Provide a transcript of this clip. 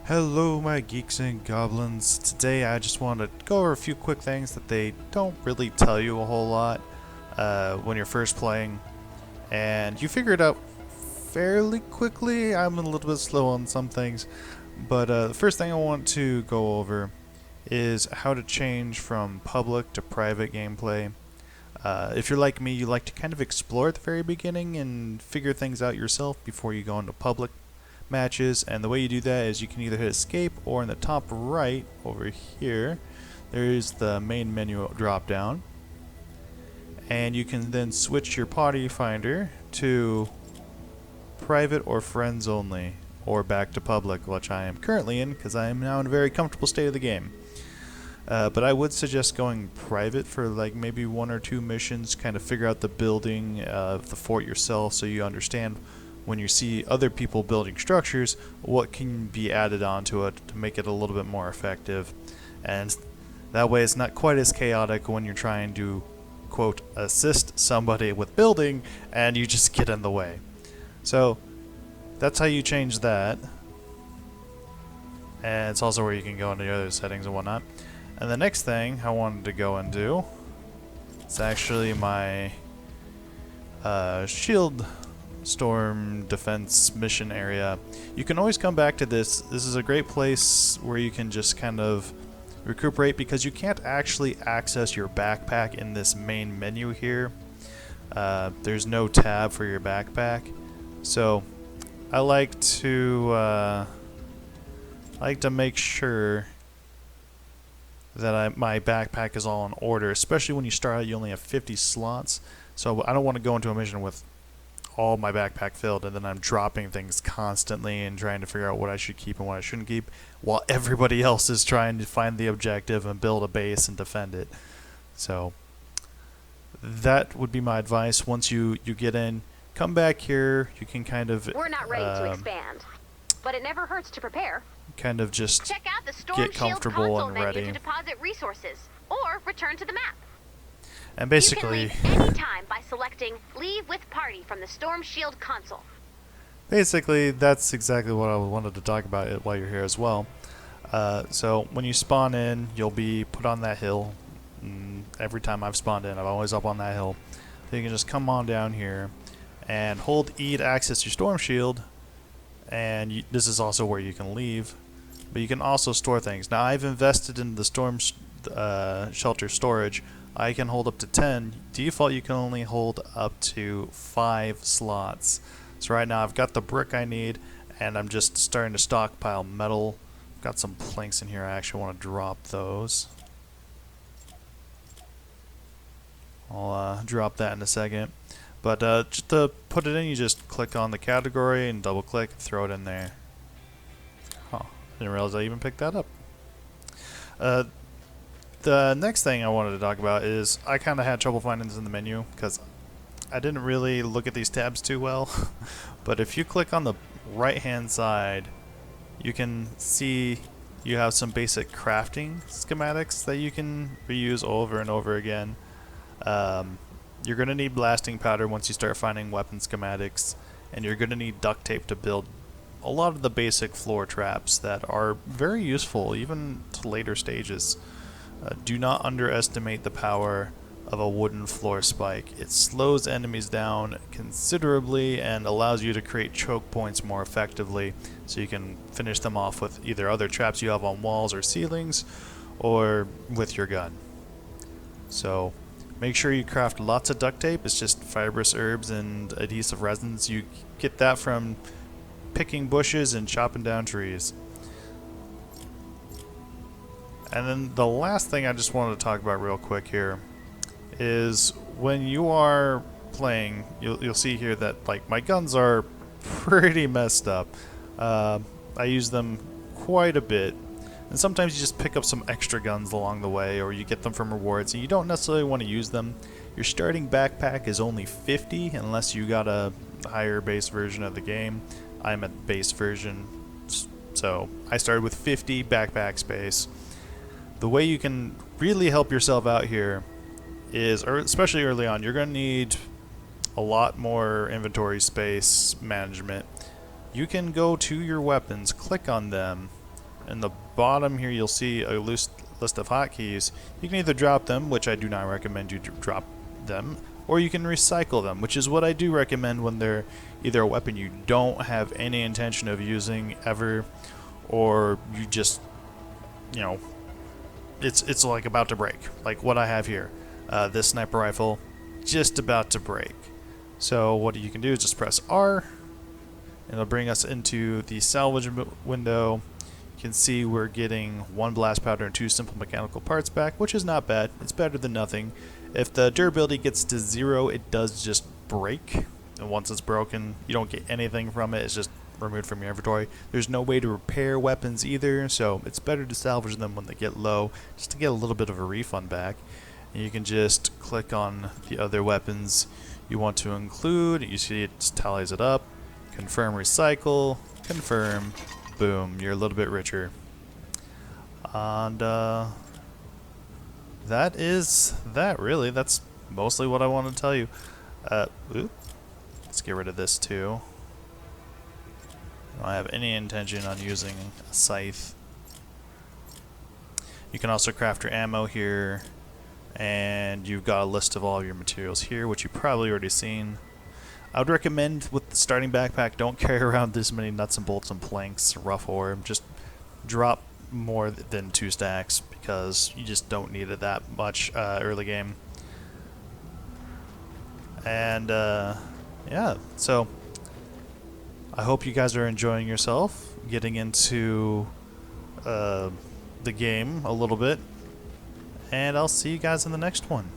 Hello my geeks and goblins. Today I just want to go over a few quick things that they don't really tell you a whole lot when you're first playing, and you figure it out fairly quickly. I'm a little bit slow on some things, but the first thing I want to go over is how to change from public to private gameplay. If you're like me, you like to kind of explore at the very beginning and figure things out yourself before you go into public matches, and the way you do that is you can either hit escape, or in the top right over here there's the main menu drop down, and you can then switch your party finder to private or friends only, or back to public, which I am currently in because I am now in a very comfortable state of the game. But I would suggest going private for like maybe one or two missions, kind of figure out the building of the fort yourself so you understand when you see other people building structures what can be added onto it to make it a little bit more effective. And that way it's not quite as chaotic when you're trying to, quote, assist somebody with building and you just get in the way. So that's how you change that. And it's also where you can go into the other settings and whatnot. And the next thing I wanted to go and do, it's actually my shield storm defense mission area. You can always come back to this. This is a great place where you can just kind of recuperate, because you can't actually access your backpack in this main menu here. There's no tab for your backpack, so I like to make sure that my backpack is all in order, especially when you start out. You only have 50 slots, so I don't want to go into a mission with all my backpack filled and then I'm dropping things constantly and trying to figure out what I should keep and what I shouldn't keep, while everybody else is trying to find the objective and build a base and defend it. So that would be my advice. Once you get in, come back here. You can kind of We're not ready to expand, but it never hurts to prepare. Kind of just check out the Storm get comfortable Shield console and menu ready to deposit resources or return to the map. and basically you can leave anytime by selecting Leave with Party from the Storm Shield console. basically that's exactly what I wanted to talk about it while you're here as well. So when you spawn in, you'll be put on that hill. Every time I've spawned in, I'm always up on that hill. So you can just come on down here and hold E to access your storm shield, and this is also where you can leave, but you can also store things. Now I've invested in the storm shelter storage. I can hold up to 10. Default you can only hold up to 5 slots. So right now I've got the brick I need, and I'm just starting to stockpile metal. I've got some planks in here. I actually want to drop those. I'll drop that in a second. But just to put it in, you just click on the category and double click and throw it in there. Huh, didn't realize I even picked that up. The next thing I wanted to talk about is I kind of had trouble finding this in the menu because I didn't really look at these tabs too well. But if you click on the right hand side, you can see you have some basic crafting schematics that you can reuse over and over again. You're going to need blasting powder once you start finding weapon schematics, and you're going to need duct tape to build a lot of the basic floor traps that are very useful even to later stages. Do not underestimate the power of a wooden floor spike. It slows enemies down considerably and allows you to create choke points more effectively, so you can finish them off with either other traps you have on walls or ceilings, or with your gun. So make sure you craft lots of duct tape. It's just fibrous herbs and adhesive resins. You get that from picking bushes and chopping down trees. And then the last thing I just wanted to talk about real quick here is when you are playing, you'll see here that like my guns are pretty messed up. I use them quite a bit. And sometimes you just pick up some extra guns along the way, or you get them from rewards, and you don't necessarily want to use them. Your starting backpack is only 50 unless you got a higher base version of the game. I'm at base version, so I started with 50 backpack space. The way you can really help yourself out here is, especially early on, you're going to need a lot more inventory space management. You can go to your weapons, click on them, In the bottom here, you'll see a loose list of hotkeys. You can either drop them, which I do not recommend you drop them, or you can recycle them, which is what I do recommend when they're either a weapon you don't have any intention of using ever, or you just, you know, it's like about to break, like what I have here. This sniper rifle, just about to break. So what you can do is just press R, and it'll bring us into the salvage window. You can see we're getting 1 blast powder and 2 simple mechanical parts back, which is not bad. It's better than nothing. If the durability gets to 0, it does just break. And once it's broken, you don't get anything from it. It's just removed from your inventory. There's no way to repair weapons either, so it's better to salvage them when they get low, just to get a little bit of a refund back. And you can just click on the other weapons you want to include. You see it tallies it up. Confirm recycle. Confirm. Boom, you're a little bit richer. And that is that, really. That's mostly what I want to tell you. Let's get rid of this too. I don't have any intention on using a scythe. You can also craft your ammo here, and you've got a list of all of your materials here, which you've probably already seen. I would recommend with the starting backpack, don't carry around this many nuts and bolts and planks, rough ore. Just drop more than 2 stacks because you just don't need it that much early game. And yeah, so I hope you guys are enjoying yourself, getting into the game a little bit, and I'll see you guys in the next one.